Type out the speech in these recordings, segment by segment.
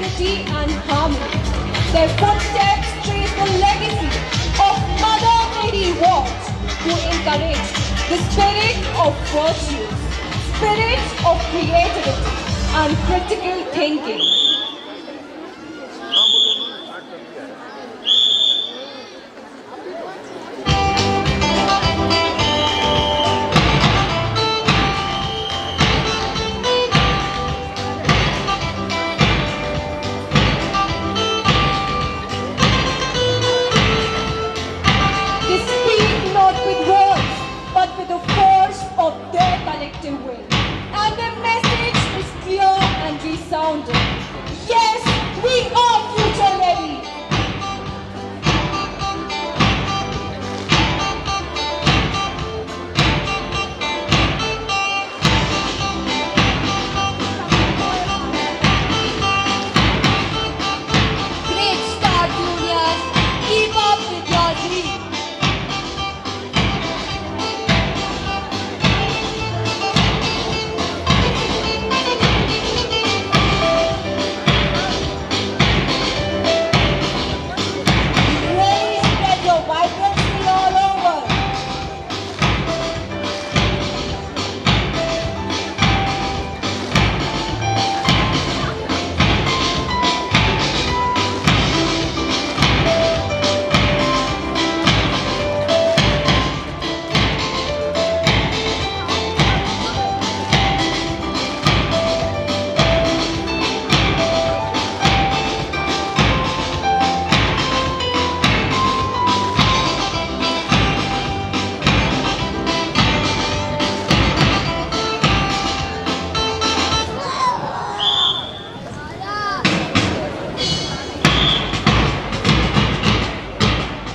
unity and harmony. Their footsteps trace the legacy of Mother Mary Ward, who encouraged the spirit of virtues, spirit of creativity, and critical thinking. They speak not with words, but with the force of their collective will. And their message is clear and resounding. Yes, we are future ready. Great start, juniors. Keep up with your dream. Really spread your vibrancy all over.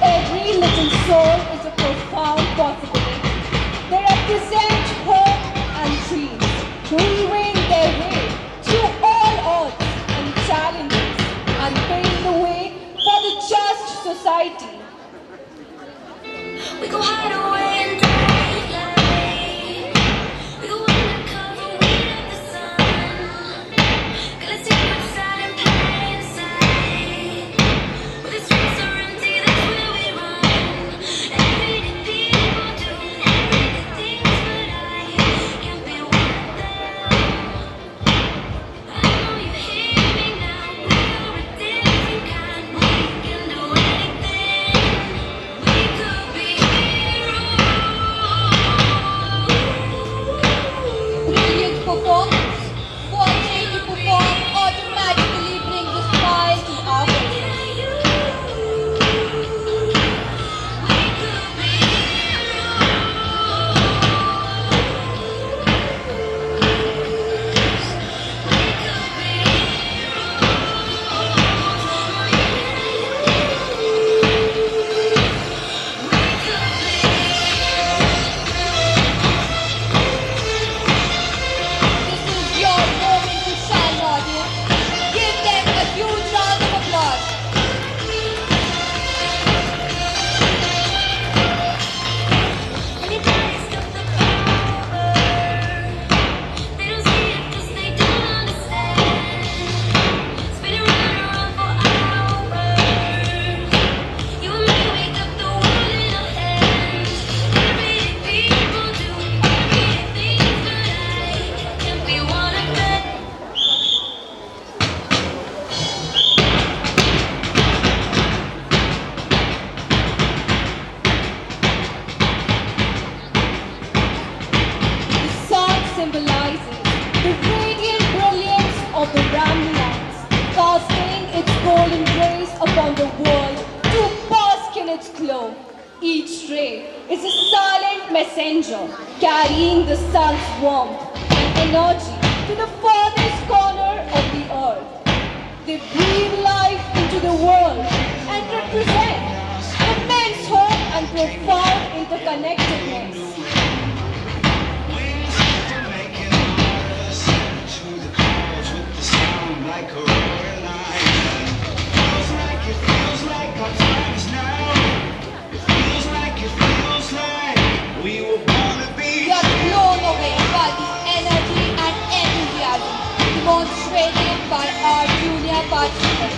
Every little soul is a profound possibility. They represent hope and dreams, weaving their way through all odds and challenges and paving the way for the just society. We go hide away in daylight. We go undercover, wait in the sun. Gonna take outside and play inside. Where the streets are empty, that's where we run. Everything people do, everything but I can't be one of them. I know you hear me now. We are a different kind. We can do anything. We could be heroes. Brilliant performance. Watching you perform automatically brings a smile to our faces. We could be This is your moment to shine, audience. Give them a huge round of applause. Anybody's got the power. They don't see it 'cause they don't understand. Spinning round and round for hours. You and me, we got the world in our hands. Everyday people do everyday things, but I can't be one of them. The song symbolizes the radiant brilliance of the Ramlines, casting its golden rays upon the world to bask in its glow. Each ray is a silent messenger carrying the sun's warmth and energy to the farthest corner of the earth. They breathe life into the world and represent immense hope and profound interconnectedness. We are blown away by the energy and enthusiasm demonstrated by our junior their participants.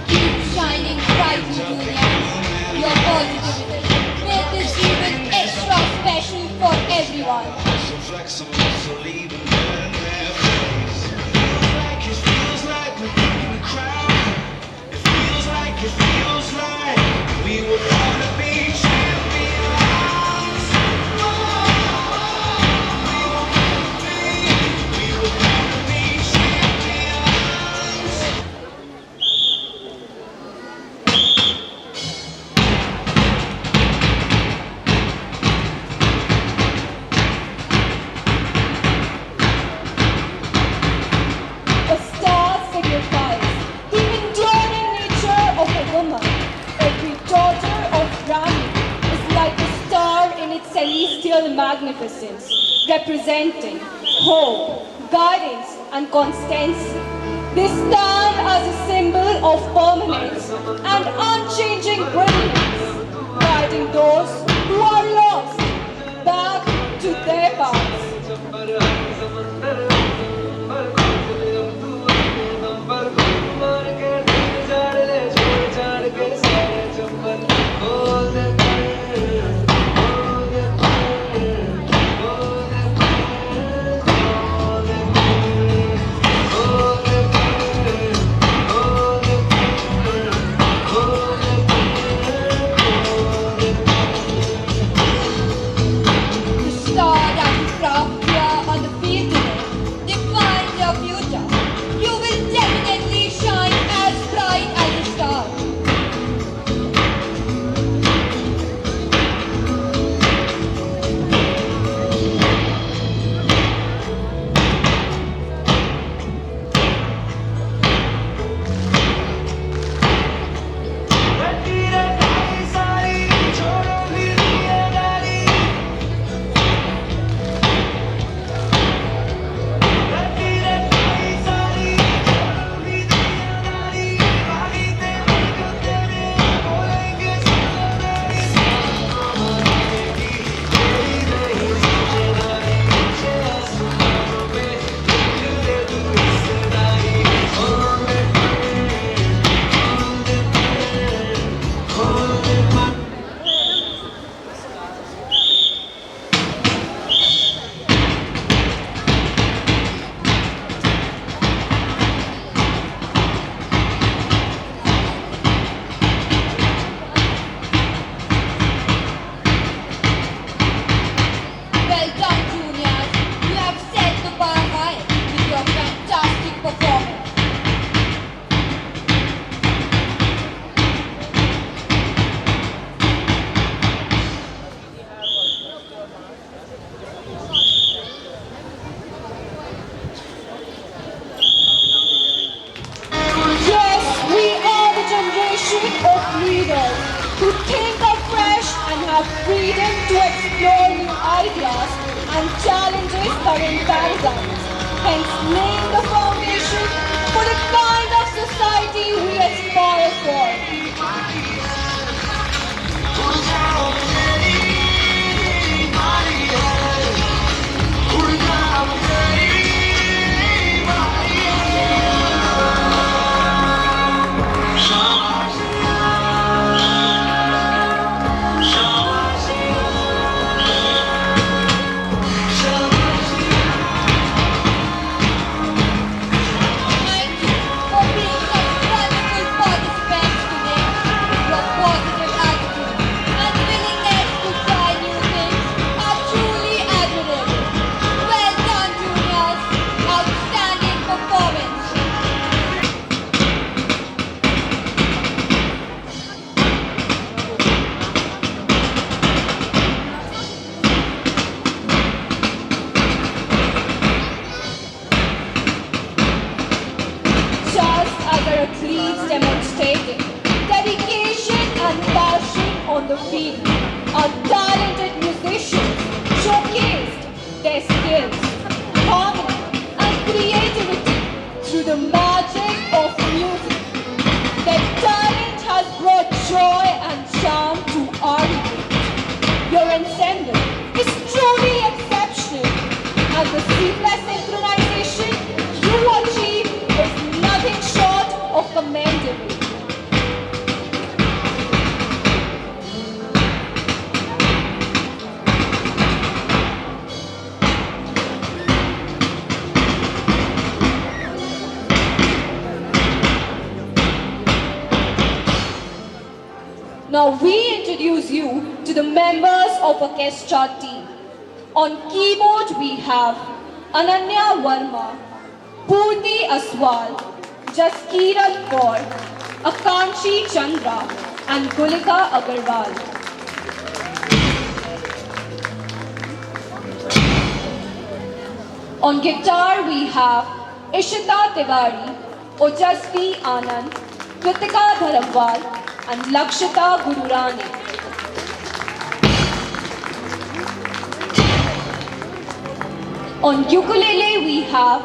Keep shining bright, Juniors. Your positivity made this event extra special for everyone. So flexible, so leaving in their face. Feels like we're in the crowd. It feels like we were born to be champions. We were born to be champions. A star signifies the enduring nature of a woman. Every daughter of Rani is like a star in its celestial magnificence, representing hope, guidance, and constancy. They stand as a symbol of permanence and unchanging brilliance, guiding those who are lost back to their paths. The star that you craft here on the field today defines your future. You will definitely shine as bright as a star. Well done, juniors. You have set the bar high with your fantastic performance. Yes, we are the generation of leaders who think afresh and have freedom to explore new ideas and challenges current paradigms, hence laying the foundation for the kind of society we aspire for. the field. Our talented musicians showcased their skills, harmony, and creativity through the magic of music. Their talent has brought joy and charm to our event. Your ensemble is truly exceptional, and the seamless synchronization you achieve is nothing short of commendable. Now we introduce you to the members of orchestra team. On keyboard we have Ananya Verma, Purti Aswal, Jaskirat Kaur, Akanshi Chandra and Gulika Agarwal. On guitar we have Ishita Tiwari, Ojasvi Anand, Kritika Dharamwal and Lakshita Gururani. On ukulele we have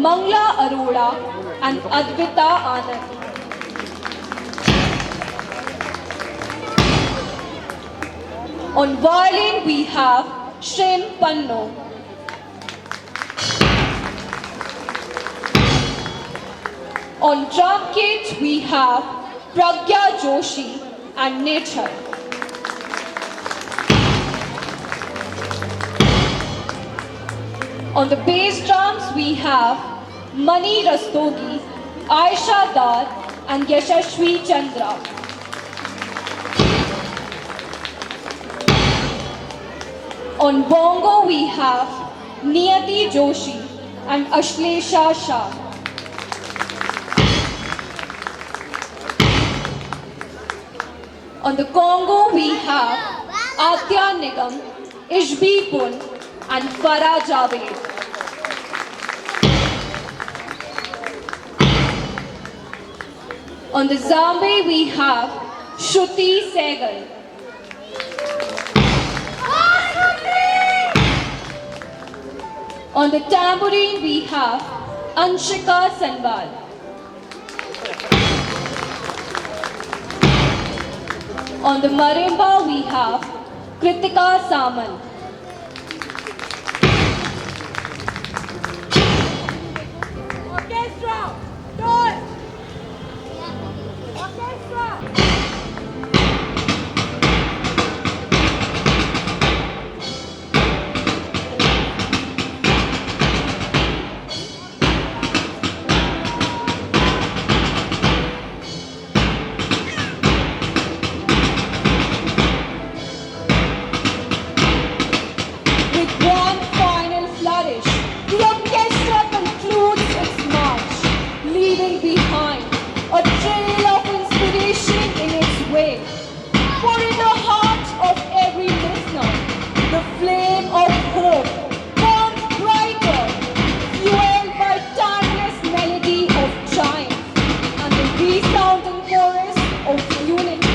Mangla Arora and Advita Anand. On violin we have Shrem Panno. On drum kit we have Pragya Joshi and Nechar. On the bass drums we have Mani Rastogi, Aisha Dar and Yashashvi Chandra. On bongo we have Niyati Joshi and Ashlesha Shah. On the congo we have Adya Nigam, Ishbi Pun and Farah Javed. On the zambe we have Shruti Segal. On the tambourine we have Anshika Sanwal. On the marimba we have Kritika Samant. Orchestra, door. Orchestra. With one final flourish, the orchestra concludes its march, leaving behind a trail of inspiration in its wake. For in the heart of every listener, the flame of hope burns brighter, fueled by timeless melody of triumph and the resounding chorus of unity.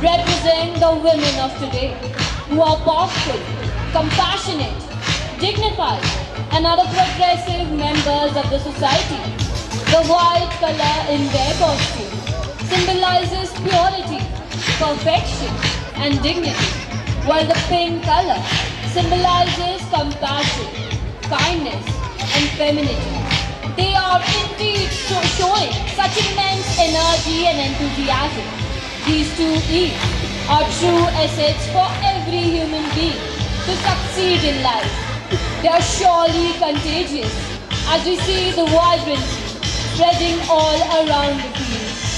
represent the women of today who are powerful, compassionate, dignified, and are the progressive members of the society. The white color in their costume symbolizes purity, perfection, and dignity, while the pink color symbolizes compassion, kindness, and femininity. They are indeed showing such immense energy and enthusiasm. These two E's are true assets for every human being to succeed in life. They are surely contagious as we see the vibrancy spreading all around the field.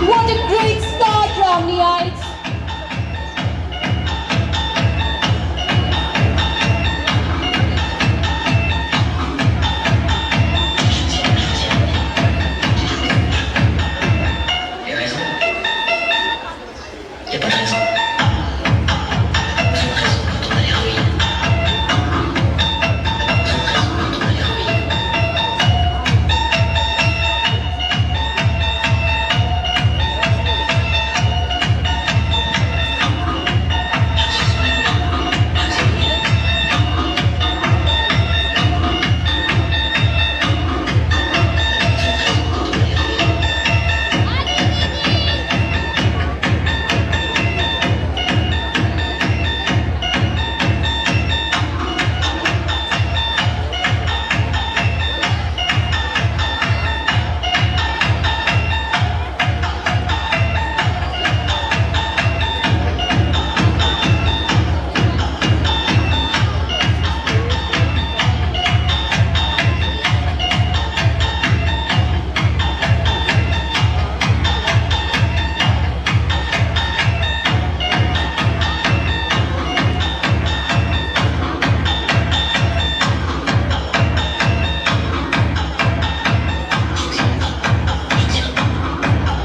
What a great start, Romneyites! J'ai raison. Y a pas de raison. Ils ont raison quand on a les ruines. Ils ont raison quand on a les ruines.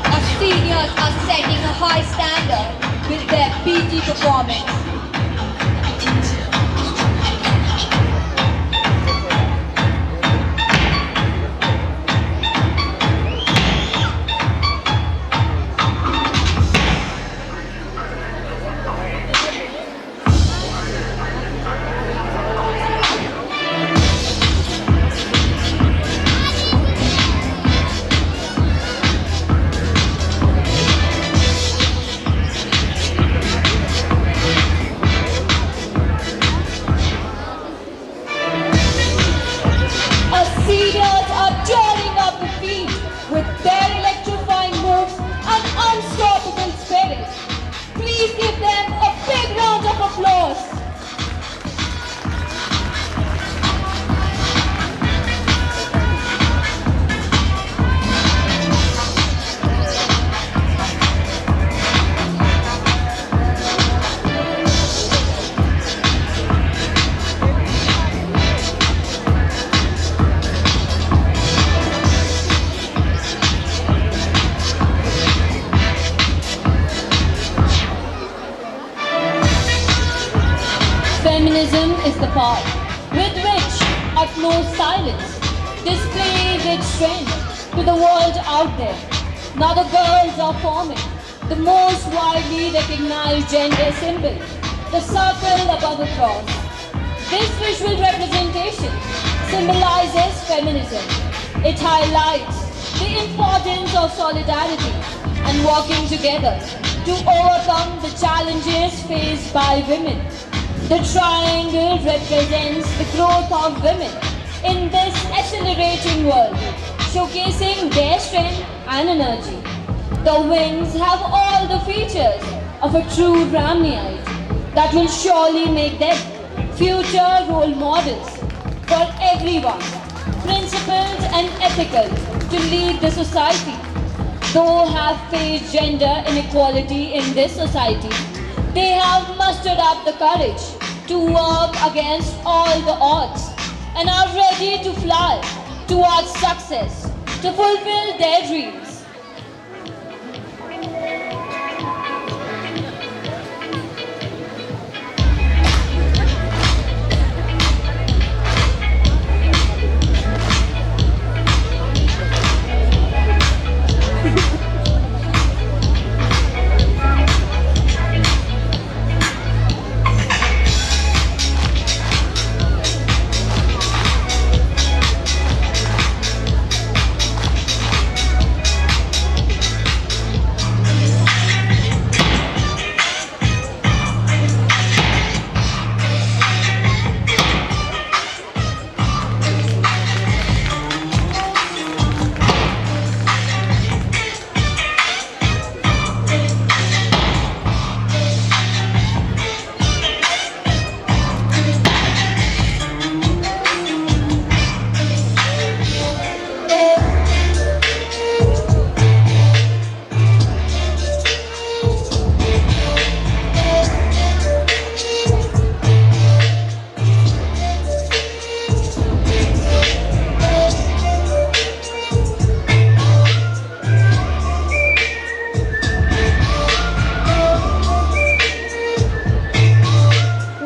Our seniors are setting a high standard with their PT performance. Our seniors are tearing up the field with their electrifying moves and unstoppable spirit. Please give them a big round of applause. Feminism is the path with which utmost silence displays its strength to the world out there. Now the girls are forming the most widely recognized gender symbol, the circle above a cross. This visual representation symbolizes feminism. It highlights the importance of solidarity and working together to overcome the challenges faced by women. The triangle represents the growth of women in this accelerating world, showcasing their strength and energy. The wings have all the features of a true Brahminite that will surely make them future role models for everyone. principled and ethical to lead the society. Though have faced gender inequality in this society, they have mustered up the courage to work against all the odds and are ready to fly towards success, to fulfill their dreams.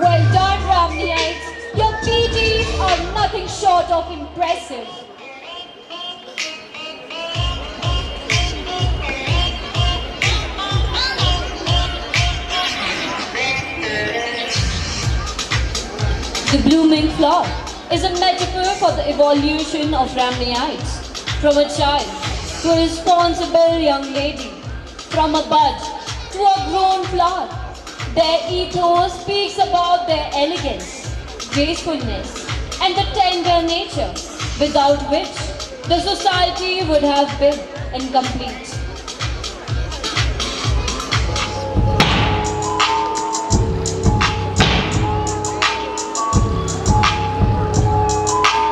Well done, Ramniites. Your PTs are nothing short of impressive. The blooming flower is a metaphor for the evolution of Ramniites. From a child to a responsible young lady, from a bud to a grown flower. Their ethos speaks about their elegance, gracefulness, and the tender nature without which the society would have been incomplete.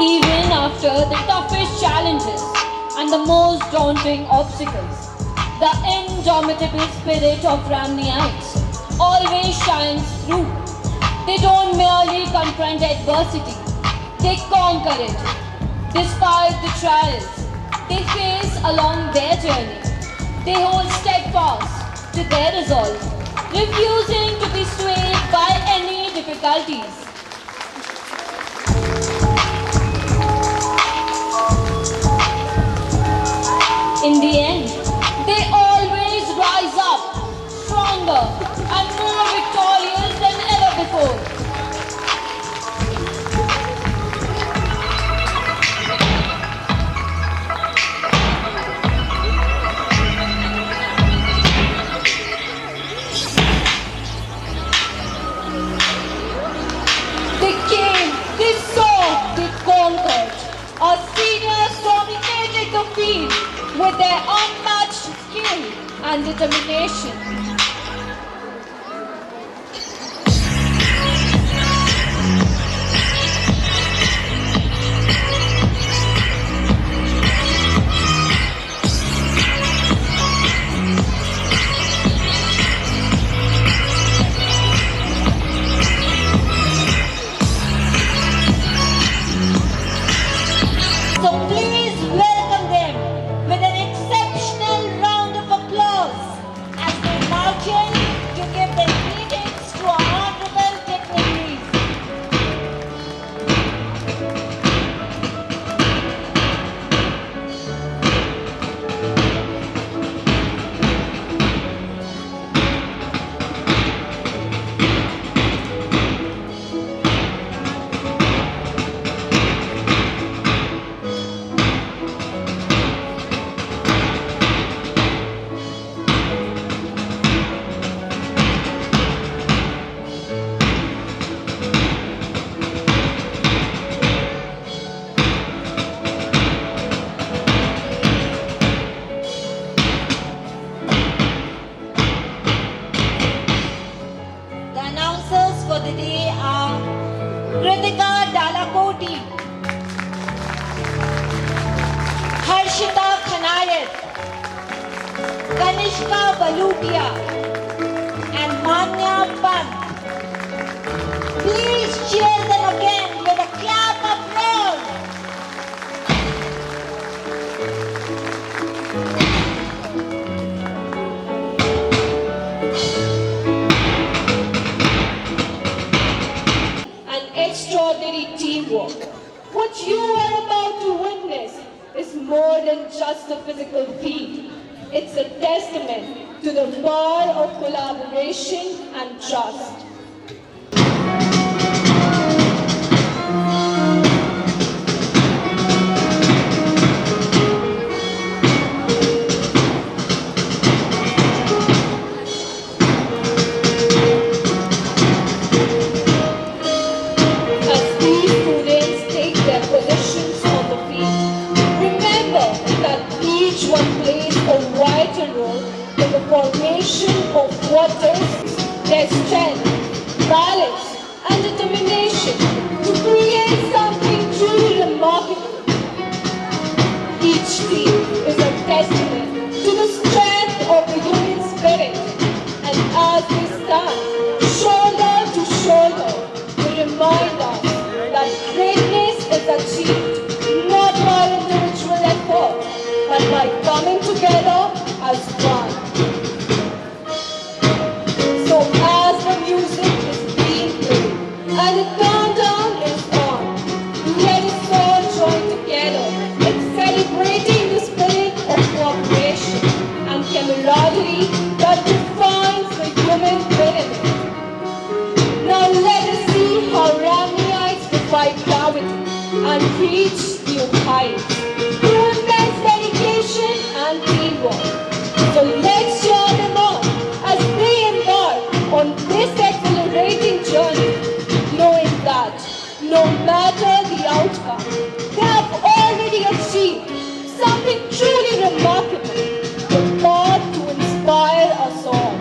Even after the toughest challenges and the most daunting obstacles, the indomitable spirit of Ramniites always shines through. They don't merely confront adversity, they conquer it. Despite the trials they face along their journey, they hold steadfast to their resolve, refusing to be swayed by any difficulties. In the end, they always rise up stronger and more victorious than ever before. They came, they saw, they conquered. Our seniors dominated the field with their unmatched skill and determination. So please welcome them with an exceptional round of applause as they march in to give their greetings to our honorable dignitaries. The announcers for the day are Kritika Dalakoti, Kanishka Balutia, and Manya Pant. Please cheer them again with a clap of applause. An extraordinary teamwork. What you are about to witness is more than just a physical feat. It's a testament to the power of collaboration and trust. As these students take their positions on the field, remember that each one plays a vital role in the formation of what is their strength, balance, and determination to create something truly remarkable. Each team is a testament to the strength of the human spirit, and as we stand shoulder to shoulder, we remind us that greatness is achieved not by individual effort, but by coming together as one. So as the music is being played and the countdown is on, let us all join together in celebrating the spirit of cooperation and camaraderie that defines the human pyramid. Now let us see how Ramnites defy gravity and reach new heights through immense dedication and teamwork. So let's cheer them on as they embark on this exhilarating journey, knowing that no matter the outcome, they have already achieved something truly remarkable, the power to inspire us all.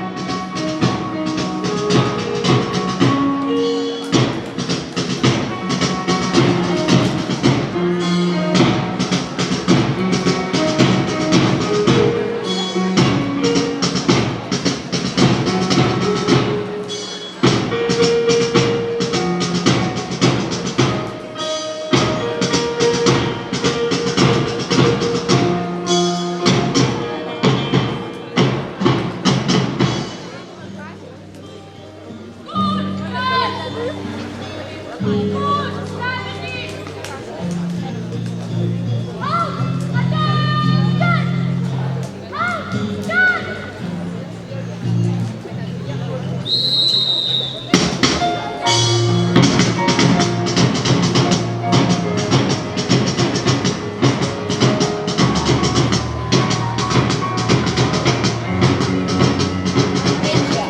India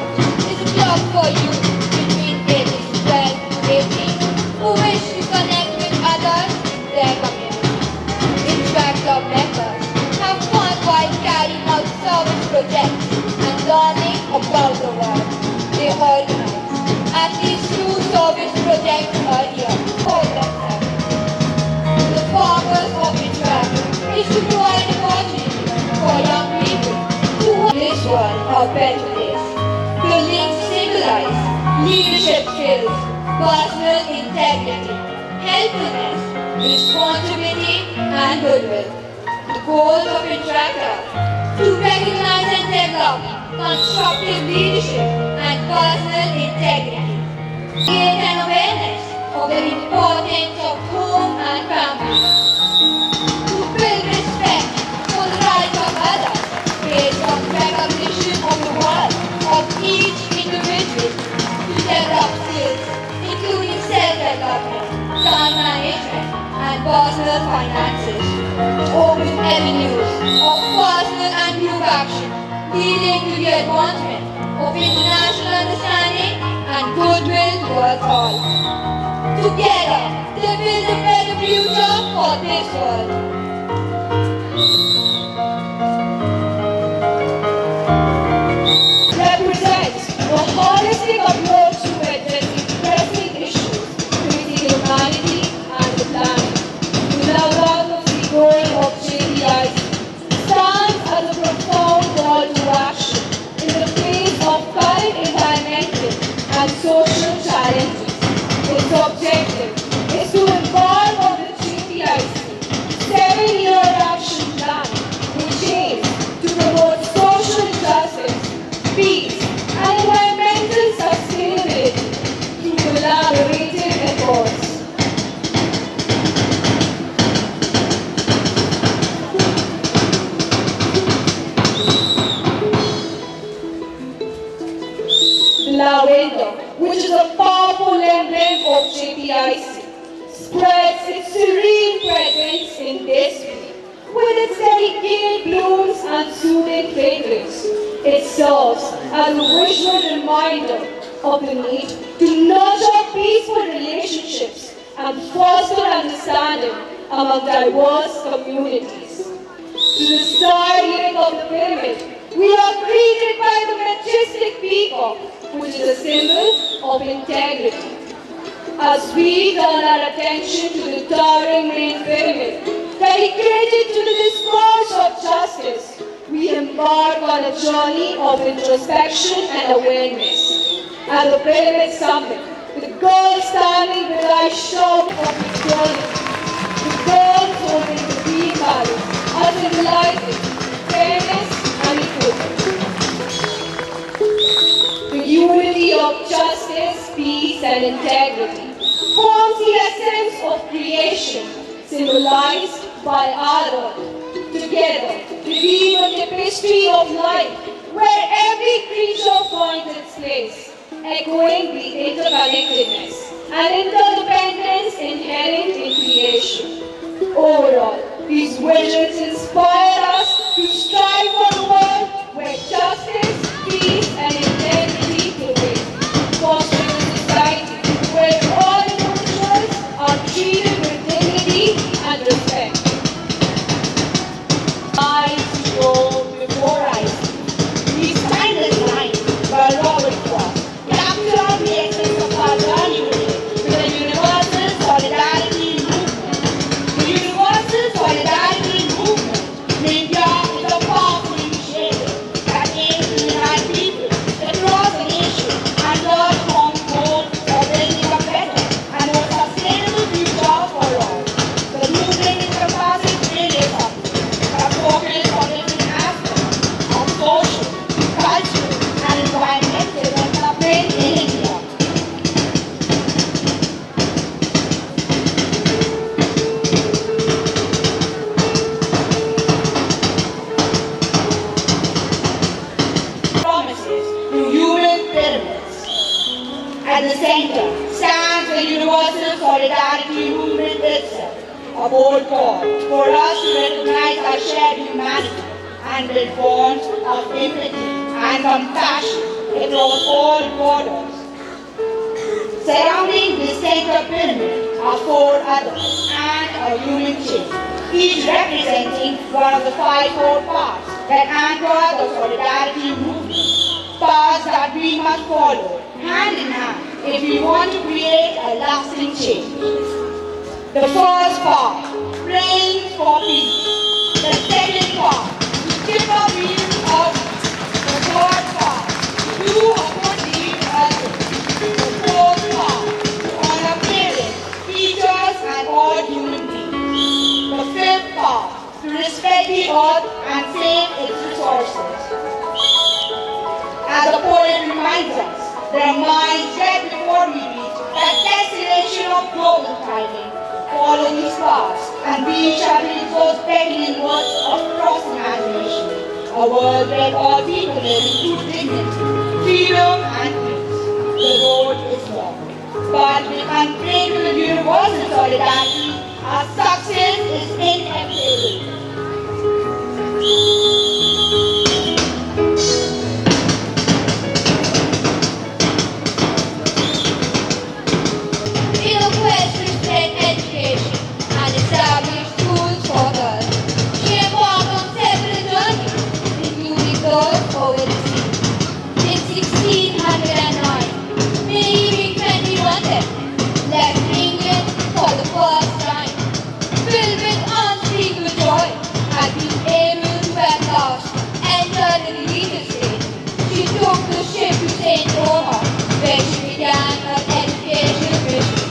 is a club for you between ages 12 to 18 who wish to connect with others in their community. Interact club members have fun while carrying out service projects and learning about the world. They organize at least 2 service projects a year for themselves. The purpose of Interact is to provide opportunity for young people to make this world a better place. The links symbolize leadership skills, personal integrity, helpfulness, responsibility, and goodwill. The goals of Interact are to recognize and develop constructive leadership and personal integrity, create an awareness of the importance of home and family, to build respect for the rights of others based on recognition of the worth of each individual, to develop skills including self-development, time management, and personal finances, open avenues of personal and group action leading to the advancement of international understanding and goodwill towards all. Together, they build a better future for this world. Represents a holistic approach to addressing pressing issues within humanity and the planet. Without the goal of JDIC stands as a profound call to The lavender, which is a powerful emblem of JPIC, spreads its serene fragrance in this way. With its delicate blooms and soothing fragrance, it serves as a visual reminder of the need to nurture peaceful relationships and foster understanding among diverse communities. To the styling of the pyramid, we are greeted by the majestic peacock, which is a symbol of integrity. As we turn our attention to the towering main pyramid, dedicated to the discourse of justice, we embark on a journey of introspection and awareness. At the pyramid summit, the girls standing with eyes sharp of equality, the girls holding the green balance are symbolizing fairness and equity. The unity of justice, peace, and integrity forms the essence of creation, symbolized by our earth. Together, we weave a tapestry of life where every creature finds its place, echoing the interconnectedness and interdependence inherent in creation. Overall, these visions inspire us to strive for a world where justice, peace, and integrity prevail, fostering a society where all individuals are treated with dignity and respect. Eyes grow before I see. These timeless lines by Robert Frost capture the essence of our journey today with the universal solidarity movement. The universal solidarity movement in India is a powerful initiative that aims to unite people across the nation and learn common goals for building a better and more sustainable future for all. The movement encompasses various subjects that focus on different aspects of social, cultural, and environmental development in India. Promises to human pyramids. At the center stands the universal solidarity movement itself, a bold call for us to recognize our shared humanity and build bonds of empathy and compassion across all borders. Surrounding this center pyramid are four others and a human chain, each representing one of the five core parts that anchor the solidarity movement, paths that we must follow hand in hand if we want to create a lasting change. The first part, praying for peace. The second part, to keep our wheels up. The third part, to do a good deed for others. The fourth part, to honor parents, teachers, and all human beings. The fifth part, to respect the earth and save its resources. As the poet reminds us, there are miles yet before we reach that destination of global thriving. Follow these paths, and we shall reach those beckoning words of cross imagination. A world where all people live in true dignity, freedom, and peace. The road is long, but we can pray to the universal solidarity. Our success is inevitable. In a quest to spread education and establish schools for girls, she embarked on several journeys, including those over the sea. In 1609, Mary 21 then left England for the first time, filled with unspeakable joy at being able to at last enter the religious state. She took the ship to St. Roma, where she began her educational mission.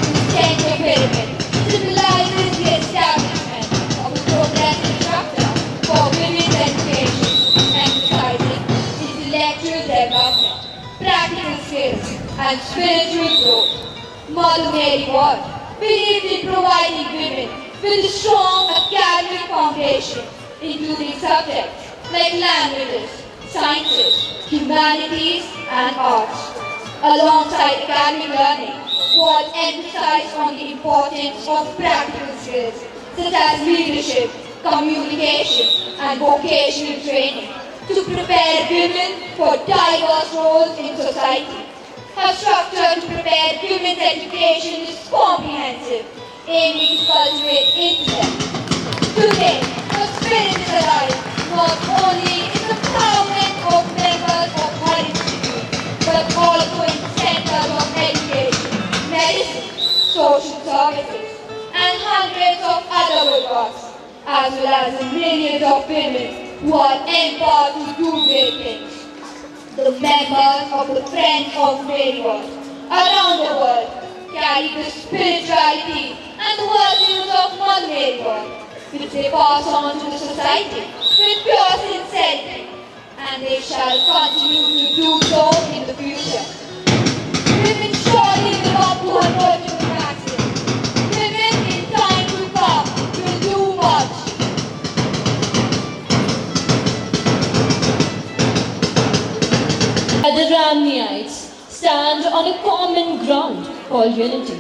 The center pyramid symbolizes the establishment of a progressive structure for women's education, emphasizing intellectual development, practical skills, and spiritual growth. Mother Mary Ward believed in providing women with a strong academic foundation, including subjects like languages, sciences, humanities, and arts. Alongside academic learning, was emphasized on the importance of practical skills such as leadership, communication, and vocational training to prepare women for diverse roles in society. Her structure to prepare women's education is comprehensive, aiming to cultivate intellect. Today, her spirit is alive, not only in the thousands of members of her institute, but also in centers of education, medicine, social services, and hundreds of other good works, as well as in millions of women who are empowered to do great things. The members of the Friends of Mary World around the world carry the spirituality and the virtues of Mother Mary World, which they pass on to the society with pure sincerity, and they shall continue to do so in the future. Women surely live up to her virtue maxim. Women in time to come will do much. The Ramniites stand on a common ground called unity,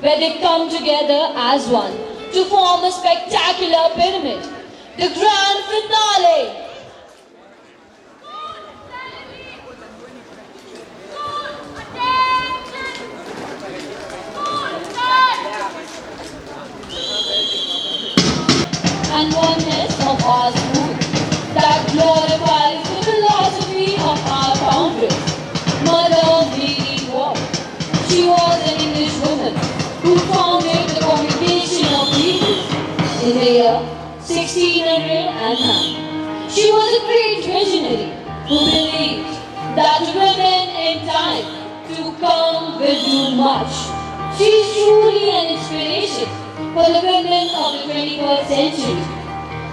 where they come together as one to form a spectacular pyramid, the grand finale. And oneness of our school that glorifies the philosophy of our foundress, Mother Mary Ward. She was an English woman who founded the Congregation of Peoples in the year 1609. She was a great visionary who believed that women in time to come will do much. She is truly an inspiration for the women of the 21st century.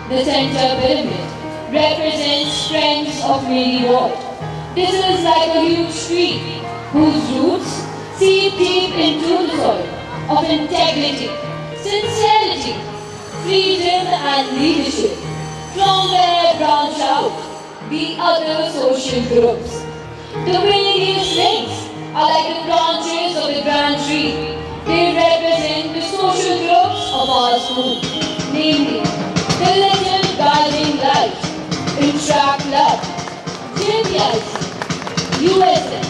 The center pyramid represents Friends of Mary Ward. This is like a huge tree whose roots seep deep into the soil of integrity, sincerity, freedom and leadership. From where branch out the other social groups. The various links are like the branches of the grand tree. They represent the social groups of our school, namely the Little Guiding Light, Intra Club, JPIC, USM,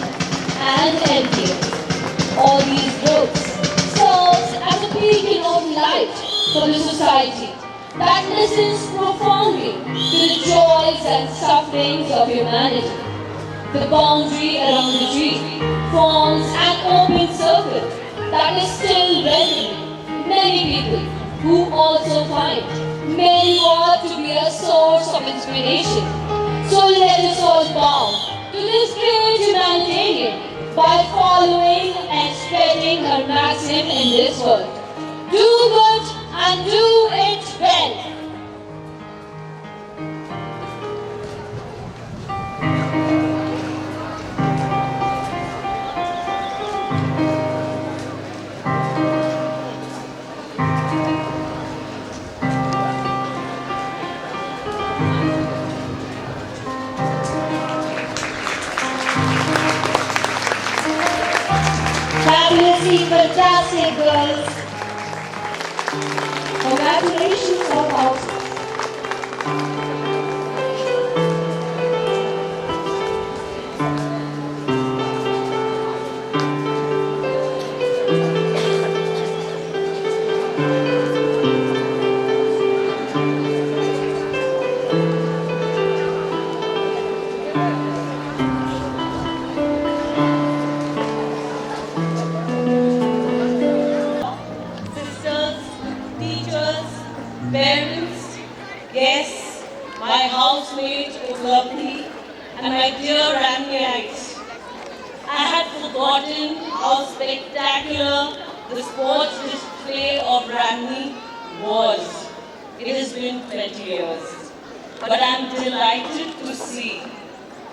and MPS. All these groups serve as a beacon of light for the society that listens profoundly to the joys and sufferings of humanity. The boundary around the tree forms an open circle that is still relevant. Many people who also find Mary Ward to be a source of inspiration. So let us all bow to this great humanitarian by following and spreading her maxim in this world. Do good and do it well. Fabulously fantastic, girls. Congratulations, all house. Sisters, teachers, parents, guests, my housemate Upalabdhi, and my dear Ramniites. I had forgotten how spectacular the sports display of Ramni was. It has been 20 years. But I'm delighted to see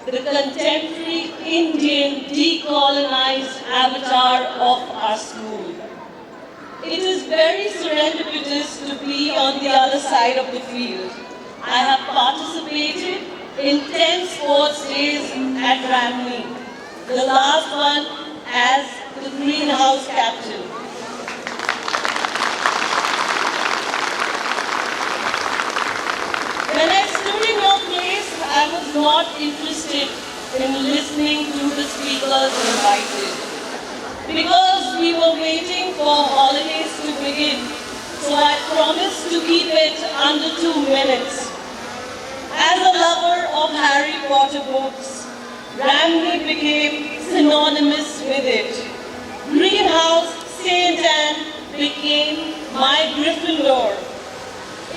the contemporary Indian decolonized avatar of our school. It is very serendipitous to be on the other side of the field. I have participated in 10 sports days at Ramley, the last one as the greenhouse captain. When I stood in your place, I was not interested in listening to the speakers invited. Because we were waiting for holidays to begin, so I promised to keep it under 2 minutes. As a lover of Harry Potter books, Ramley became synonymous with it. Greenhouse St. Anne became my Gryffindor.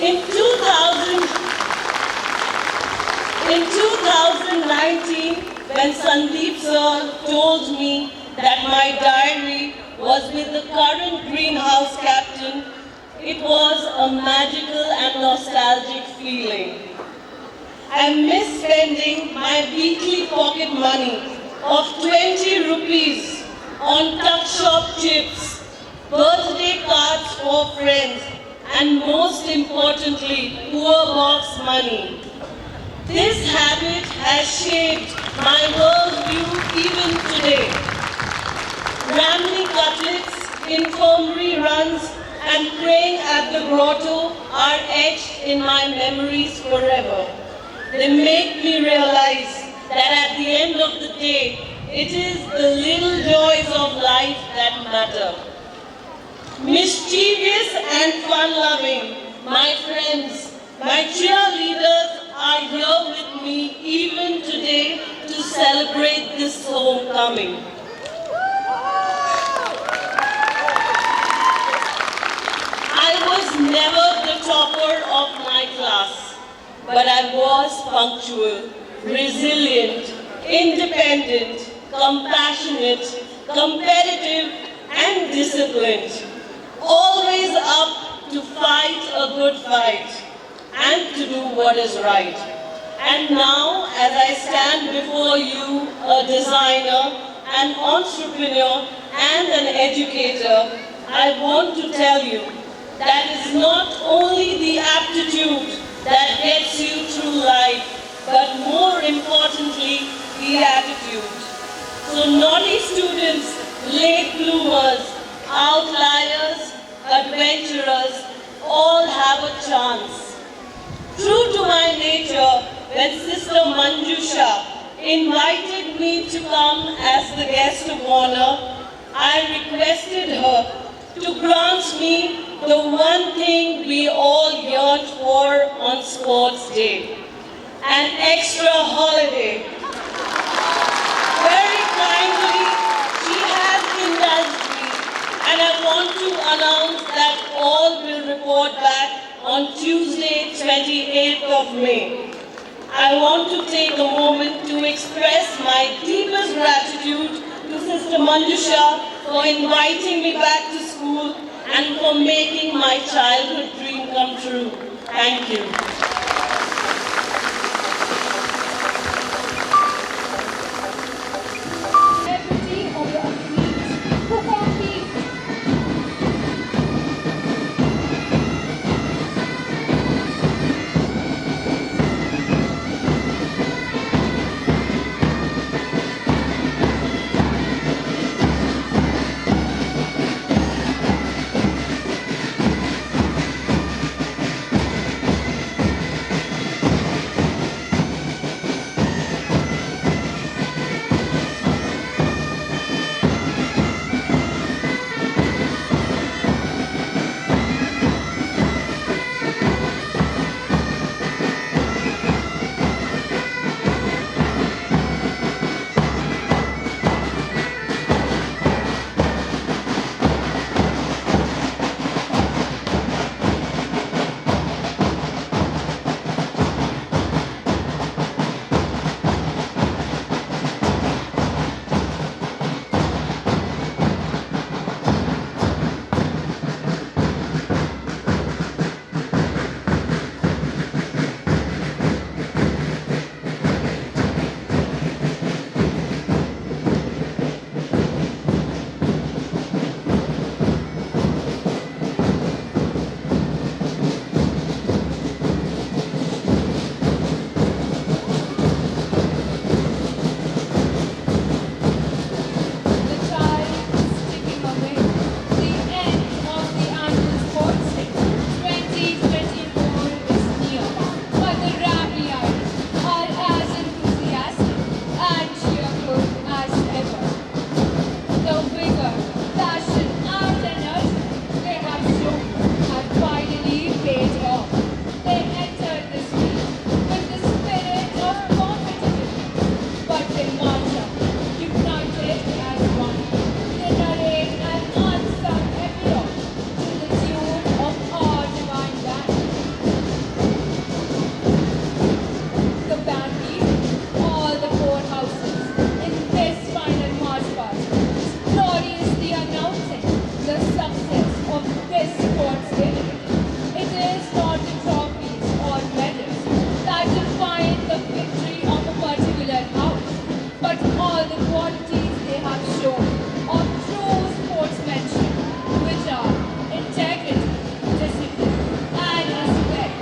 In 2019, when Sandeep sir told me that my diary was with the current greenhouse captain, it was a magical and nostalgic feeling. I miss spending my weekly pocket money of 20 rupees on tuck shop chips, birthday cards for friends, and most importantly, poor box money. This habit has shaped my worldview even today. Ramley cutlets, infirmary runs, and praying at the grotto are etched in my memories forever. They make me realize that at the end of the day, it is the little joys of life that matter. Mischievous and fun-loving, my friends, my cheerleaders are here with me even today to celebrate this homecoming. I was never the topper of my class. But I was punctual, resilient, independent, compassionate, competitive, and disciplined. Always up to fight a good fight and to do what is right. And now, as I stand before you, a designer, an entrepreneur, and an educator, I want to tell you that it's not only the aptitude that gets you through life, but more importantly, the attitude. So naughty students, late bloomers, outliers, adventurers, all have a chance. True to my nature, when Sister Manjusha invited me to come as the guest of honor, I requested her to grant me the one thing we all yearn for on Sports Day, an extra holiday. Very kindly, she has indulged me, and I want to announce that all will report back on Tuesday, 28th of May. I want to take a moment to express my deepest gratitude to Sister Manjusha for inviting me back to school and for making my childhood dream come true. Thank you. Celebrity of the athletes who compete. all the qualities they have shown of true sportsmanship, which are integrity, discipline, and respect.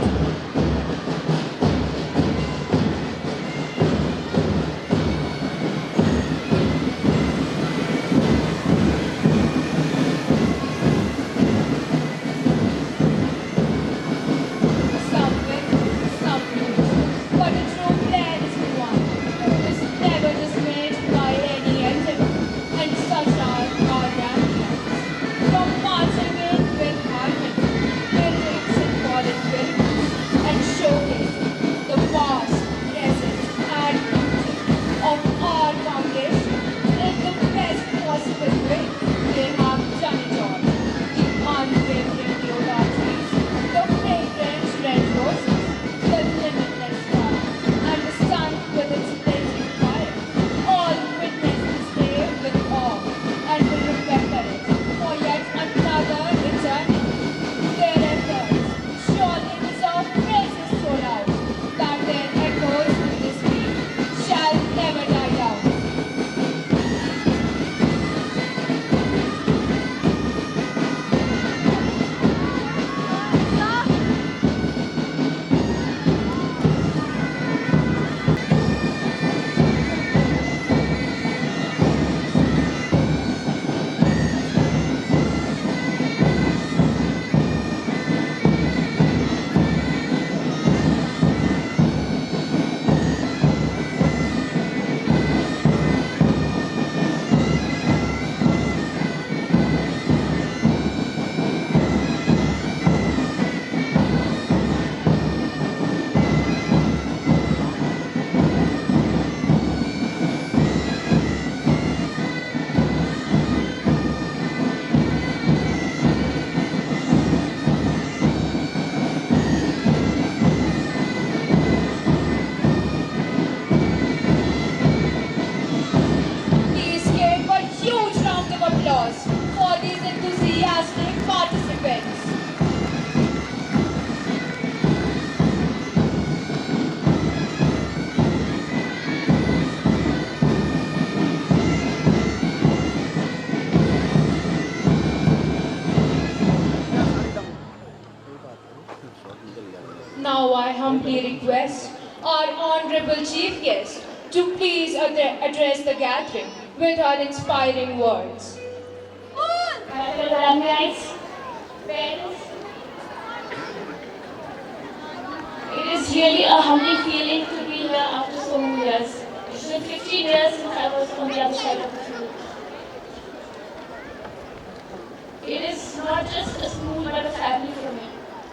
Some win, some lose, but a true player is the one who is never dismayed by any endeavor, and such are our champions. From marching in with harmony, building symbolic pyramids, and showcasing the past, present, and future of our foundation in the best possible way. They have done it all. The unwavering yoga trees, the fragrant red roses, the limitless sky, and the sun with its blazing fire. All witness this day with awe and will remember it for yet another eternity. Their efforts surely deserve praises so loud that their echoes in this beat shall never die out. Please give a huge round of applause for these enthusiastic participants. Now I humbly request our honorable chief guest to please address the gathering with her inspiring words. Hello, alumni, parents. It is really a humbling feeling to be here after so many years. It's been 15 years since I was on the other side of the field. It is not just a school but a family for me.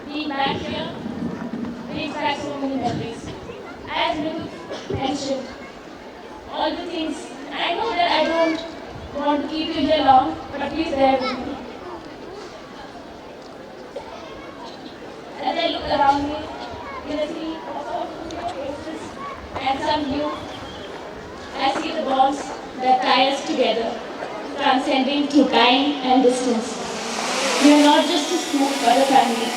Being back here brings back so many memories. As Minu mentioned, all the things. I know that I don't want to keep you here long, but please bear with me. As I look around me, in a sea of so familiar faces and some new, I see the bonds that tie us together, transcending through time and distance. We are not just a school, but a family,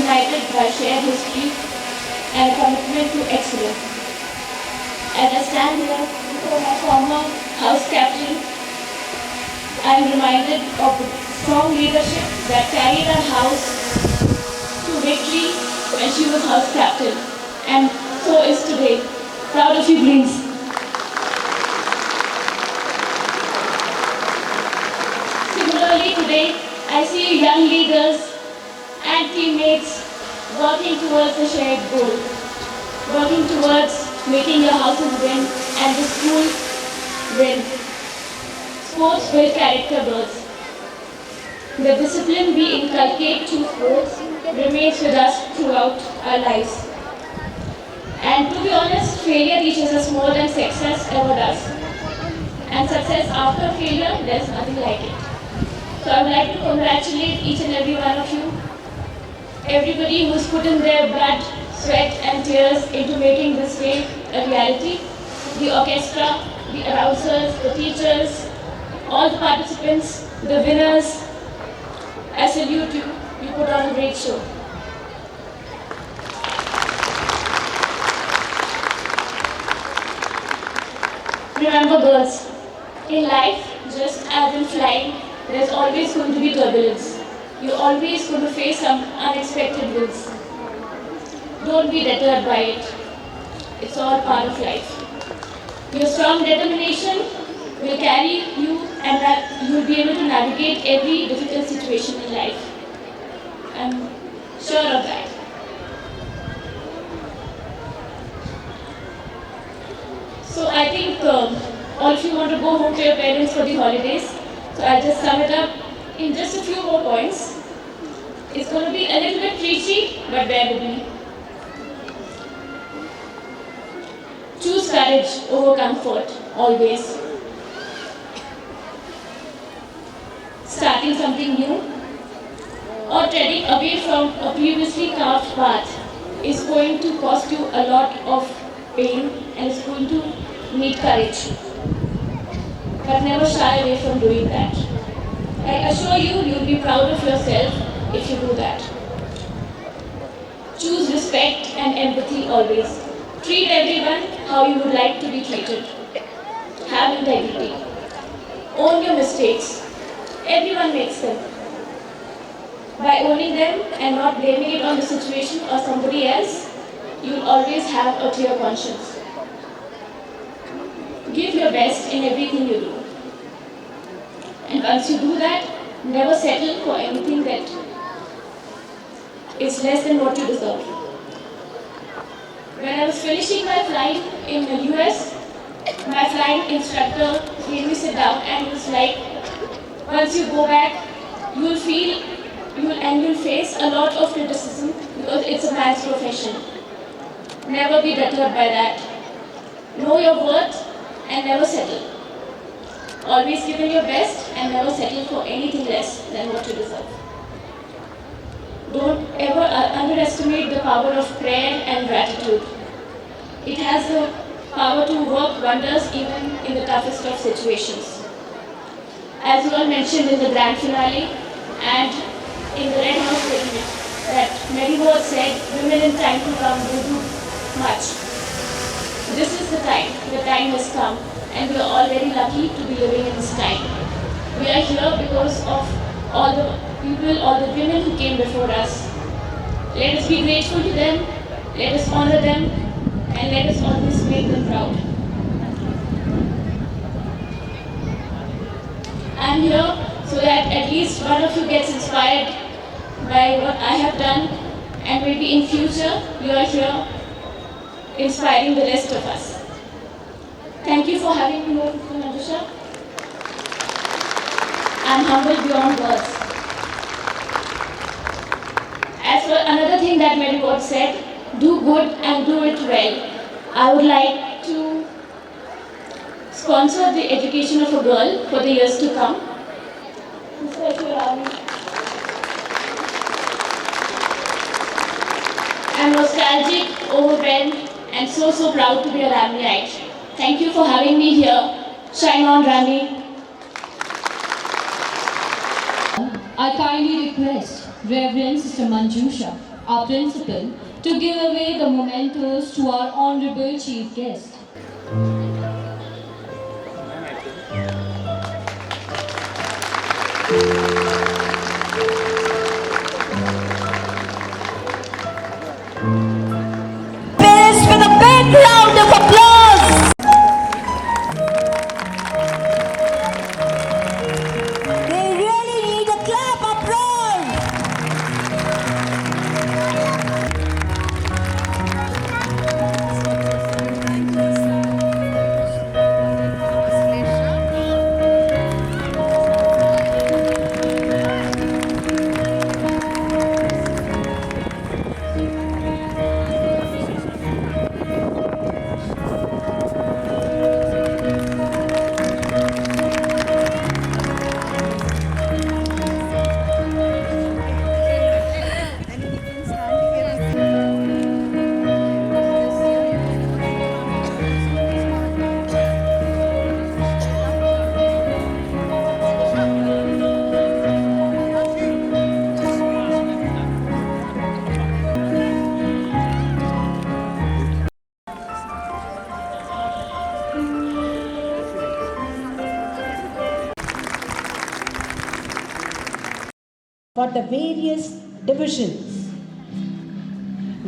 united by shared history and a commitment to excellence. As I stand here before my former house captain, I am reminded of the strong leadership that carried our house to victory when she was house captain, and so is today. Proud of you, Greens. Similarly, today I see young leaders and teammates working towards a shared goal, working towards making your houses win and the school win. Sports build character builds. The discipline we inculcate through sports remains with us throughout our lives. And to be honest, failure teaches us more than success ever does. And success after failure, there's nothing like it. So I would like to congratulate each and every one of you. Everybody who's put in their blood, sweat and tears into making this day a reality. The orchestra, the announcers, the teachers, all the participants, the winners. I salute you. You put on a great show. Remember girls, in life, just as in flying, there's always going to be turbulence. You're always going to face some unexpected winds. Don't be deterred by it. It's all part of life. Your strong determination will carry you and that you'll be able to navigate every difficult situation in life. I'm sure of that. So I think all of you want to go home to your parents for the holidays. So I'll just sum it up in just a few more points. It's going to be a little bit preachy, but bear with me. Choose courage over comfort, always. Starting something new or treading away from a previously carved path is going to cost you a lot of pain and it's going to need courage. But never shy away from doing that. I assure you, you'll be proud of yourself if you do that. Choose respect and empathy always. Treat everyone how you would like to be treated. Have integrity. Own your mistakes. Everyone makes them. By owning them and not blaming it on the situation or somebody else, you'll always have a clear conscience. Give your best in everything you do. And once you do that, never settle for anything that is less than what you deserve. When I was finishing my flight in the US, my flight instructor made me sit down and he was like, once you go back, you'll face a lot of criticism because it's a man's profession. Never be deterred by that. Know your worth and never settle. Always give in your best and never settle for anything less than what you deserve. Don't ever underestimate the power of prayer and gratitude. It has the power to work wonders even in the toughest of situations. As you all mentioned in the grand finale and in the Red House Pyramid, that Mary Ward said, women in time to come will do much. This is the time has come, and we are all very lucky to be living in this time. We are here because of all the people, all the women who came before us. Let us be grateful to them, let us honor them, and let us always make them proud. I am here so that at least one of you gets inspired by what I have done, and maybe in future you are here inspiring the rest of us. Thank you for having me here, Mr. Nadusha. I am humbled beyond words. As for another thing that Mary Ward said, do good and do it well. I would like to sponsor the education of a girl for the years to come. Mr. Ashwarami. I'm nostalgic, overwhelmed, and so proud to be a Ramleyite. Thank you for having me here. Shine on, Rami. I kindly request Reverend Sister Manjusha, our principal, to give away the mementos to our honorable chief guest. Parents, with a big round of applause. They really need a clap applause. for the various divisions.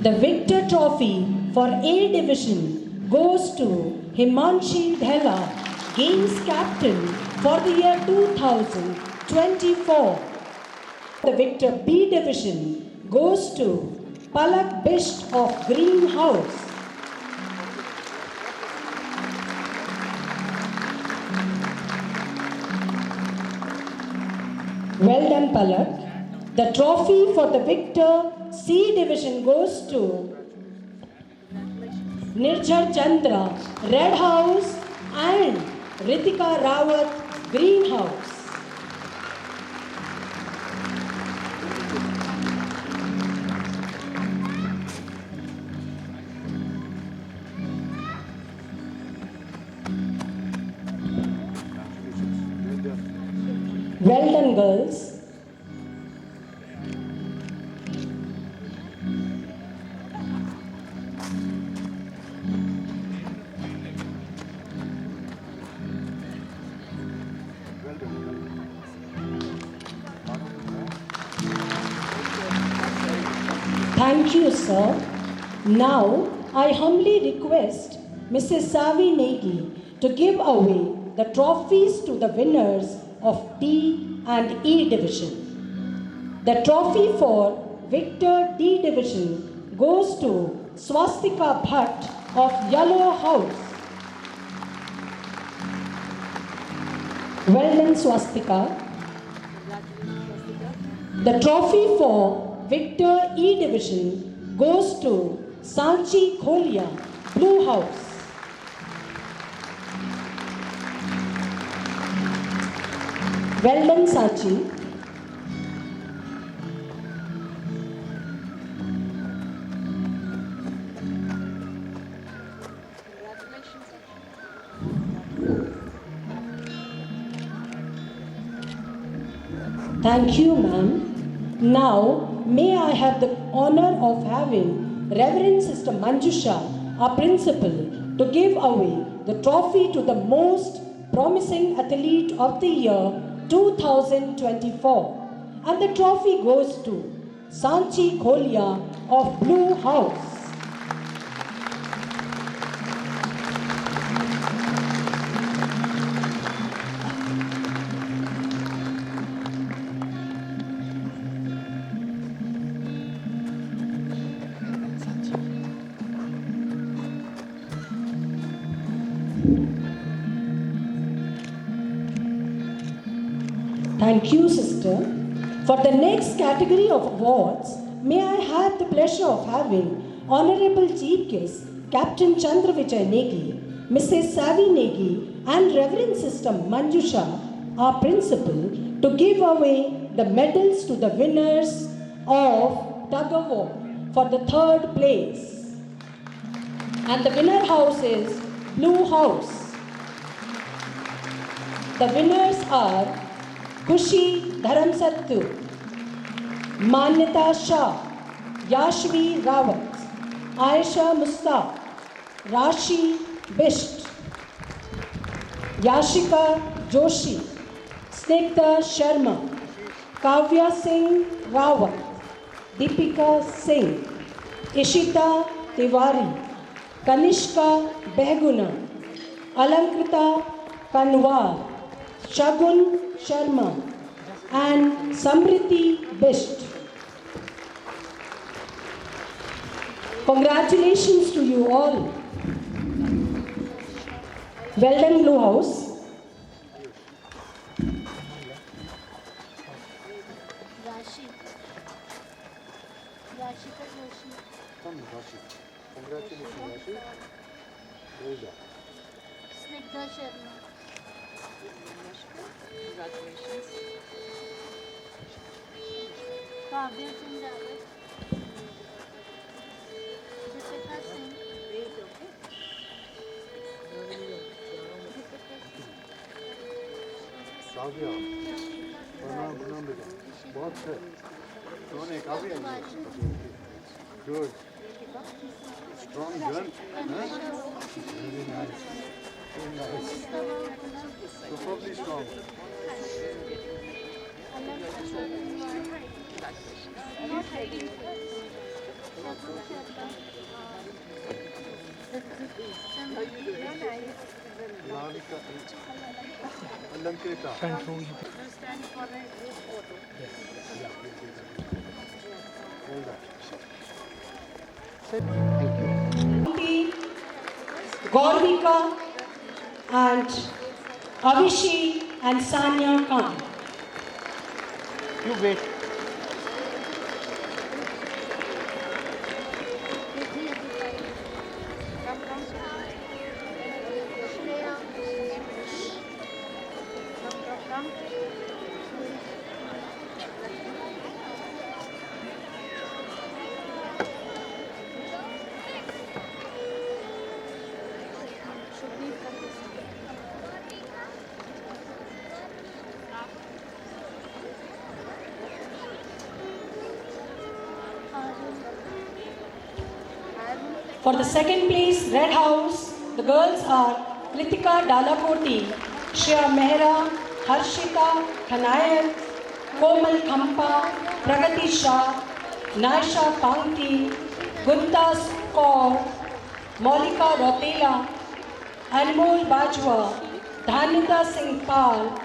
The Victor Trophy for A Division goes to Himanshi Dhela, Games Captain for the year 2024. The Victor B Division goes to Palak Bisht of Greenhouse. Well done, Palak. The trophy for the Victor C Division goes to Nirjar Chandra, Red House, and Ritika Rawat, Greenhouse. Well done, girls. Thank you, sir. Now, I humbly request Mrs. Savi Negi to give away the trophies to the winners of D and E Division. The trophy for Victor D Division goes to Swastika Bhatt of Yellow House. Well done, Swastika. The trophy for Victor E Division goes to Sanchi Kholia, Blue House. Well done, Sanchi. Thank you, ma'am. Now, may I have the honor of having Reverend Sister Manjusha, our principal, to give away the trophy to the most promising athlete of the year 2024. And the trophy goes to Sanchi Kholia of Blue House. Thank you, sister. For the next category of awards, may I have the pleasure of having Honorable Chief Guest Captain Chandra Vijay Negi, Mrs. Savi Negi, and Reverend Sister Manjusha, our principal, to give away the medals to the winners of tug of war for the third place. And the winner house is Blue House. The winners are Kushi Dharamsattu, Manyata Shah, Yashvi Rawat, Aisha Mustaq, Rashi Bisht, Yashika Joshi, Snigdha Sharma, Kavya Singh Rawat, Deepika Singh, Ishita Tiwari, Kanishka Behguna, Alankrita Kanwar, Shagun Sharma, and Samriti Bisht. Congratulations to you all. Well done, Blue House. Congratulations, Rashi. Well done. Snigdha Sharma. Congratulations. Kavya Singh Rawat. Deepika Singh. Kavya प्रणाम बेटा बहुत है सोने Kavya good strong girl very nice so probably strong Lalika, Alankita. Control. Gaurvika and Avishi and Sanya Khan. You wait. For the second place, Red House, the girls are Kritika Dalakoti, Shreya Mehra, Harshita Kanayak, Komal Khampa, Pragati Shah, Naisha Pangti, Guntas Kaur, Maulika Rotela, Anmol Bajwa, Dhanita Singh Pal,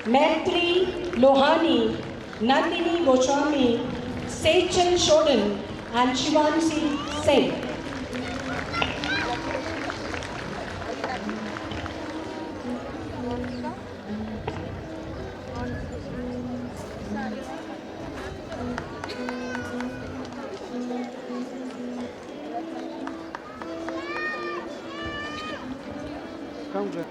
Maitri Lohani, Nandini Goswami, Sechal Shodan, and Shivanshi Singh. Come, girl.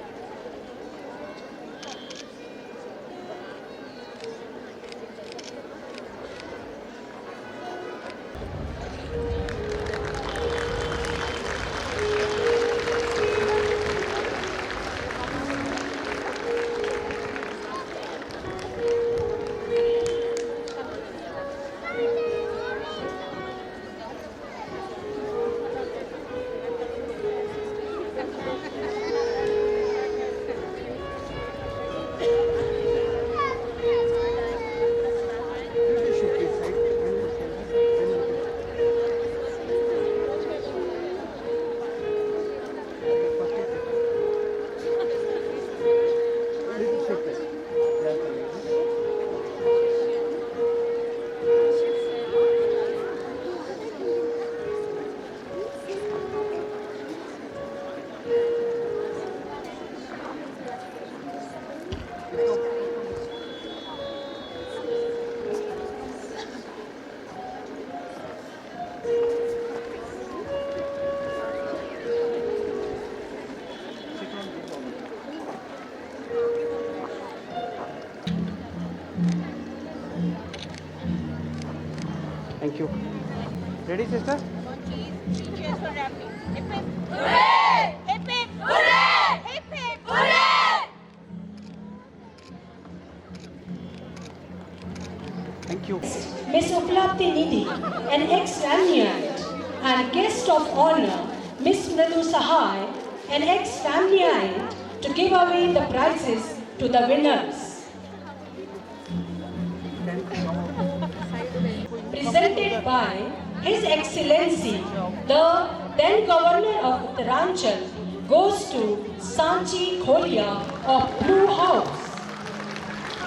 Thank you. Ready, sister? Cheers for Ramli. Hip hip. Hooray! Hip hip. Hooray! Hip hip. Hooray! Thank you. Miss Uplapti Nidhi, an ex-Ramniite, and guest of honor, Miss Mridu Sahai, an ex-Ramniite, to give away the prizes to the winners. Presented by His Excellency, the then Governor of Uttaranchal, goes to Sanchi Kholia of Blue House.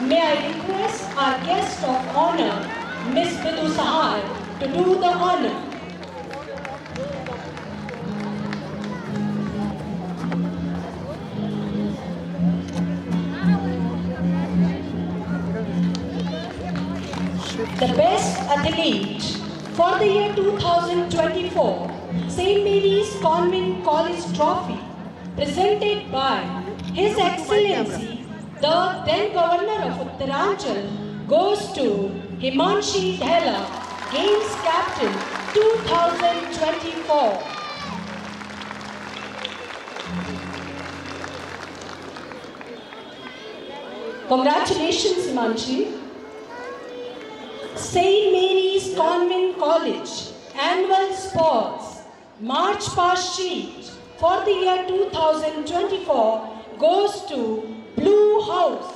May I request our guest of honor, Miss Mridu Sahai, to do the honor. The best athlete for the year 2024, St. Mary's Convent College Trophy, presented by His Excellency, the then Governor of Uttaranchal, goes to Himanshi Dhela, Games Captain 2024. Congratulations, Himanshi. St. Mary's Convent College Annual Sports March Past Sheet for the year 2024 goes to Blue House.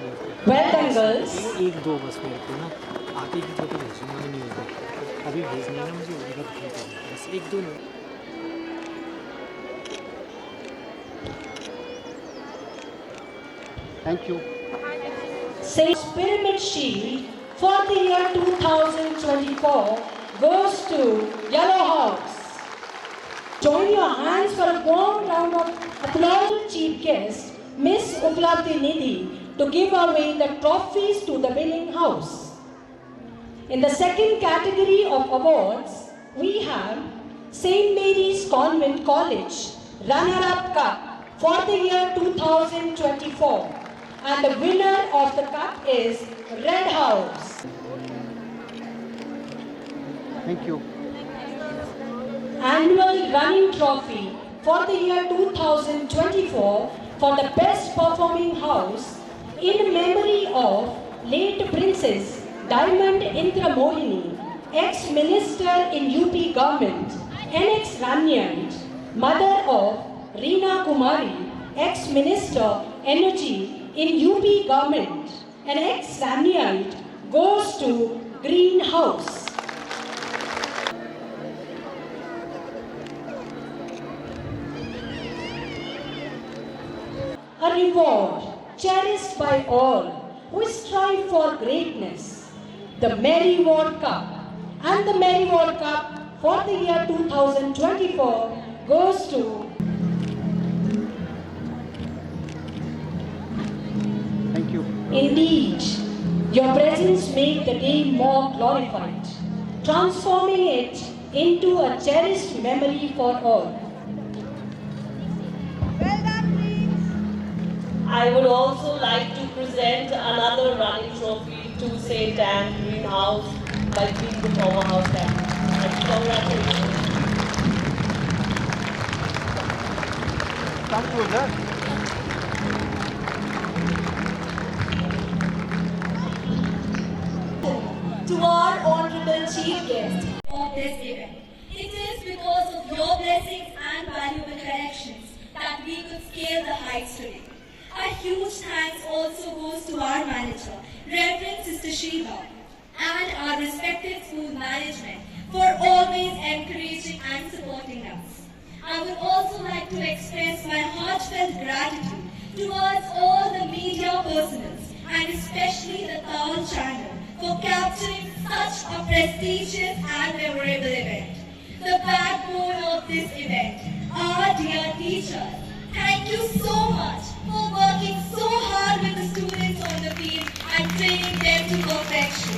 Well done, girls. एक दो बस मेरे को ना आगे की photo भेजूंगा मैं न्यूज़ में अभी भेजनी है ना मुझे वही का बस एक दो नहीं Thank you. Says Pyramid Shield for the year 2024 goes to Yellow House. Join your hands for a warm round of applause, chief guest, Miss Uplabdhi Nidhi, to give away the trophies to the winning house. In the second category of awards, we have St. Mary's Convent College Runner-Up Cup for the year 2024. And the winner of the cup is Red House. Thank you. Annual running trophy for the year 2024 for the best performing house in memory of late Princess Diamond Indra Mohini, ex-minister in UP government, NX Ranyant, mother of Reena Kumari, ex-minister energy in UP government, an ex-Ranyant goes to Green House. A reward cherished by all who strive for greatness, the Mary Ward Cup. And the Mary Ward Cup for the year 2024 goes to Thank you. Indeed, your presence make the day more glorified, transforming it into a cherished memory for all. I would also like to present another running trophy to St. Anne Greenhouse by being the former house captain. And congratulations. Come closer. To our honorable chief guest of this event. It is because of your blessings and valuable connections that we could scale the heights today. A huge thanks also goes to our manager, Reverend Sister Shiva, and our respected school management for always encouraging and supporting us. I would also like to express my heartfelt gratitude towards all the media personnel and especially the Taal channel for capturing such a prestigious and memorable event. The backbone of this event, our dear teachers. Thank you so much for working so hard with the students on the field and training them to perfection.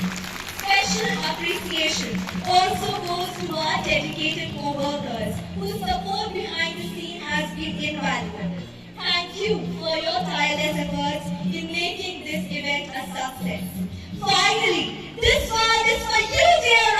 Special appreciation also goes to our dedicated co-workers whose support behind the scene has been invaluable. Thank you for your tireless efforts in making this event a success. Finally, this one is for you, dear